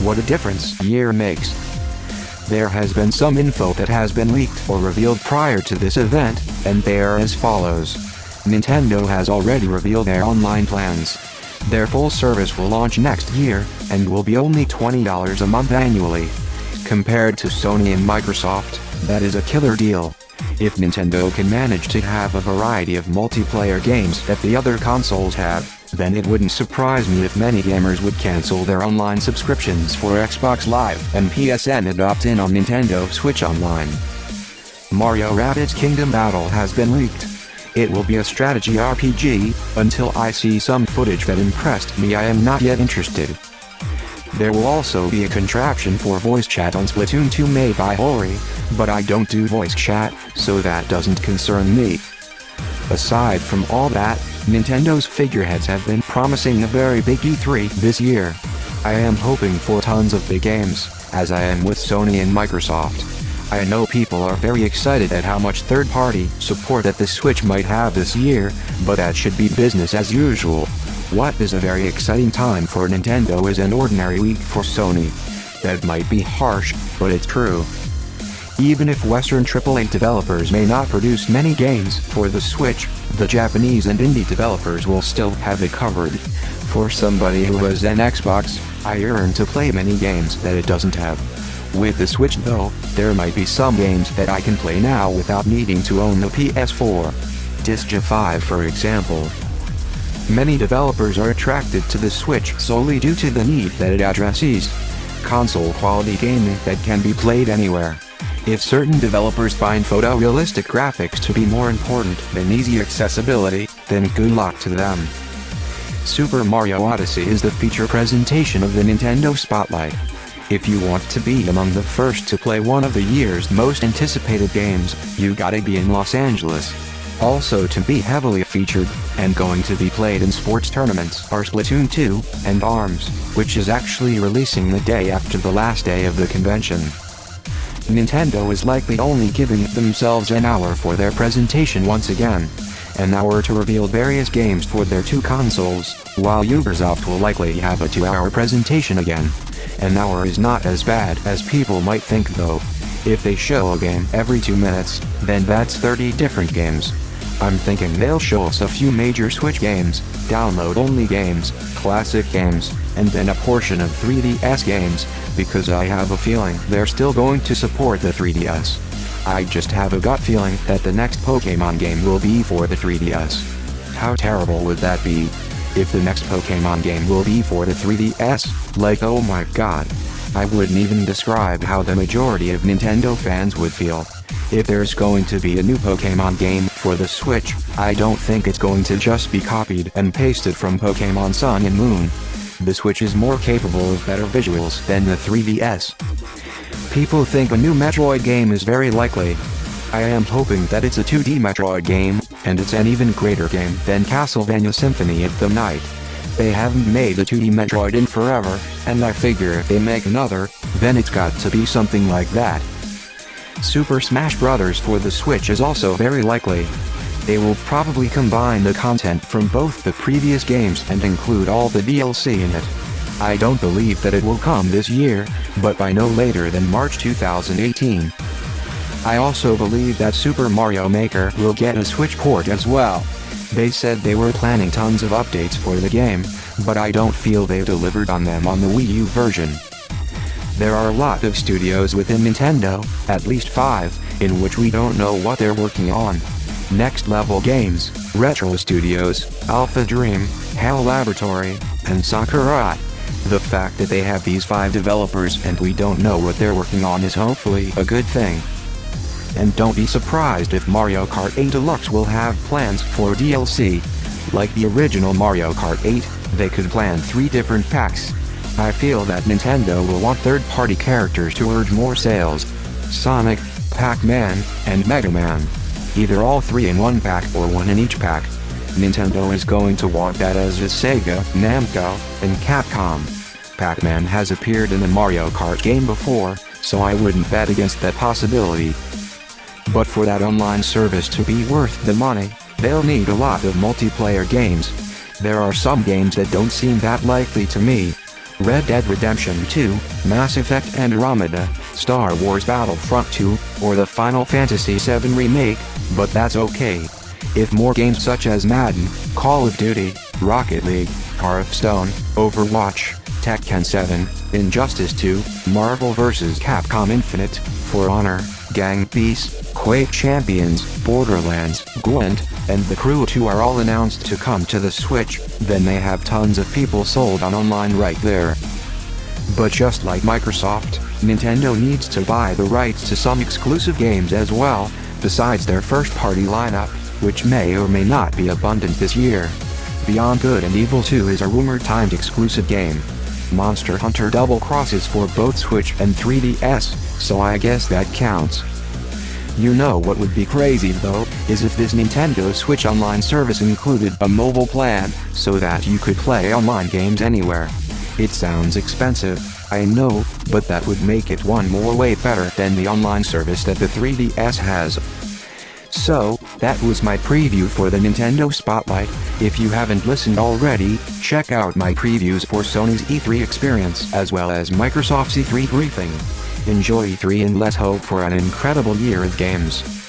What a difference a year makes. There has been some info that has been leaked or revealed prior to this event, and they are as follows. Nintendo has already revealed their online plans. Their full service will launch next year, and will be only $20 a month annually. Compared to Sony and Microsoft, that is a killer deal. If Nintendo can manage to have a variety of multiplayer games that the other consoles have, then it wouldn't surprise me if many gamers would cancel their online subscriptions for Xbox Live and PSN and opt in on Nintendo Switch Online. Mario Rabbids Kingdom Battle has been leaked. It will be a strategy RPG. Until I see some footage that impressed me, I am not yet interested. There will also be a contraption for voice chat on Splatoon 2 made by Hori, but I don't do voice chat, so that doesn't concern me. Aside from all that, Nintendo's figureheads have been promising a very big E3 this year. I am hoping for tons of big games, as I am with Sony and Microsoft. I know people are very excited at how much third-party support that the Switch might have this year, but that should be business as usual. What is a very exciting time for Nintendo is an ordinary week for Sony. That might be harsh, but it's true. Even if Western AAA developers may not produce many games for the Switch, the Japanese and indie developers will still have it covered. For somebody who has an Xbox, I yearn to play many games that it doesn't have. With the Switch though, there might be some games that I can play now without needing to own the PS4. Disgaea 5 for example. Many developers are attracted to the Switch solely due to the need that it addresses. Console-quality gaming that can be played anywhere. If certain developers find photorealistic graphics to be more important than easy accessibility, then good luck to them. Super Mario Odyssey is the feature presentation of the Nintendo Spotlight. If you want to be among the first to play one of the year's most anticipated games, you gotta be in Los Angeles. Also to be heavily featured, and going to be played in sports tournaments are Splatoon 2, and ARMS, which is actually releasing the day after the last day of the convention. Nintendo is likely only giving themselves an hour for their presentation once again. An hour to reveal various games for their two consoles, while Ubisoft will likely have a 2-hour presentation again. An hour is not as bad as people might think though. If they show a game every 2 minutes, then that's 30 different games. I'm thinking they'll show us a few major Switch games, download-only games, classic games, and then a portion of 3DS games, because I have a feeling they're still going to support the 3DS. I just have a gut feeling that the next Pokémon game will be for the 3DS. How terrible would that be? If the next Pokémon game will be for the 3DS, like oh my god. I wouldn't even describe how the majority of Nintendo fans would feel. If there's going to be a new Pokémon game for the Switch, I don't think it's going to just be copied and pasted from Pokémon Sun and Moon. The Switch is more capable of better visuals than the 3DS. People think a new Metroid game is very likely. I am hoping that it's a 2D Metroid game, and it's an even greater game than Castlevania Symphony of the Night. They haven't made a 2D Metroid in forever, and I figure if they make another, then it's got to be something like that. Super Smash Bros. For the Switch is also very likely. They will probably combine the content from both the previous games and include all the DLC in it. I don't believe that it will come this year, but by no later than March 2018. I also believe that Super Mario Maker will get a Switch port as well. They said they were planning tons of updates for the game, but I don't feel they've delivered on them on the Wii U version. There are a lot of studios within Nintendo, at least 5, in which we don't know what they're working on. Next Level Games, Retro Studios, Alpha Dream, HAL Laboratory, and Sakurai. The fact that they have these 5 developers and we don't know what they're working on is hopefully a good thing. And don't be surprised if Mario Kart 8 Deluxe will have plans for DLC. Like the original Mario Kart 8, they could plan 3 different packs. I feel that Nintendo will want third-party characters to urge more sales. Sonic, Pac-Man, and Mega Man. Either all 3 in one pack or 1 in each pack. Nintendo is going to want that, as is Sega, Namco, and Capcom. Pac-Man has appeared in the Mario Kart game before, so I wouldn't bet against that possibility. But for that online service to be worth the money, they'll need a lot of multiplayer games. There are some games that don't seem that likely to me. Red Dead Redemption 2, Mass Effect Andromeda, Star Wars Battlefront 2, or the Final Fantasy VII Remake, but that's okay. If more games such as Madden, Call of Duty, Rocket League, Hearthstone, Overwatch, Tekken 7, Injustice 2, Marvel vs. Capcom Infinite, For Honor, Gang Beasts, Quake Champions, Borderlands, Gwent, and The Crew 2 are all announced to come to the Switch, then they have tons of people sold on online right there. But just like Microsoft, Nintendo needs to buy the rights to some exclusive games as well, besides their first-party lineup, which may or may not be abundant this year. Beyond Good and Evil 2 is a rumored-timed exclusive game. Monster Hunter Double Cross is for both Switch and 3DS, so I guess that counts. You know what would be crazy though, is if this Nintendo Switch Online service included a mobile plan, so that you could play online games anywhere. It sounds expensive, I know, but that would make it one more way better than the online service that the 3DS has. So, that was my preview for the Nintendo Spotlight. If you haven't listened already, check out my previews for Sony's E3 experience as well as Microsoft's E3 briefing. Enjoy E3 and let's hope for an incredible year of games.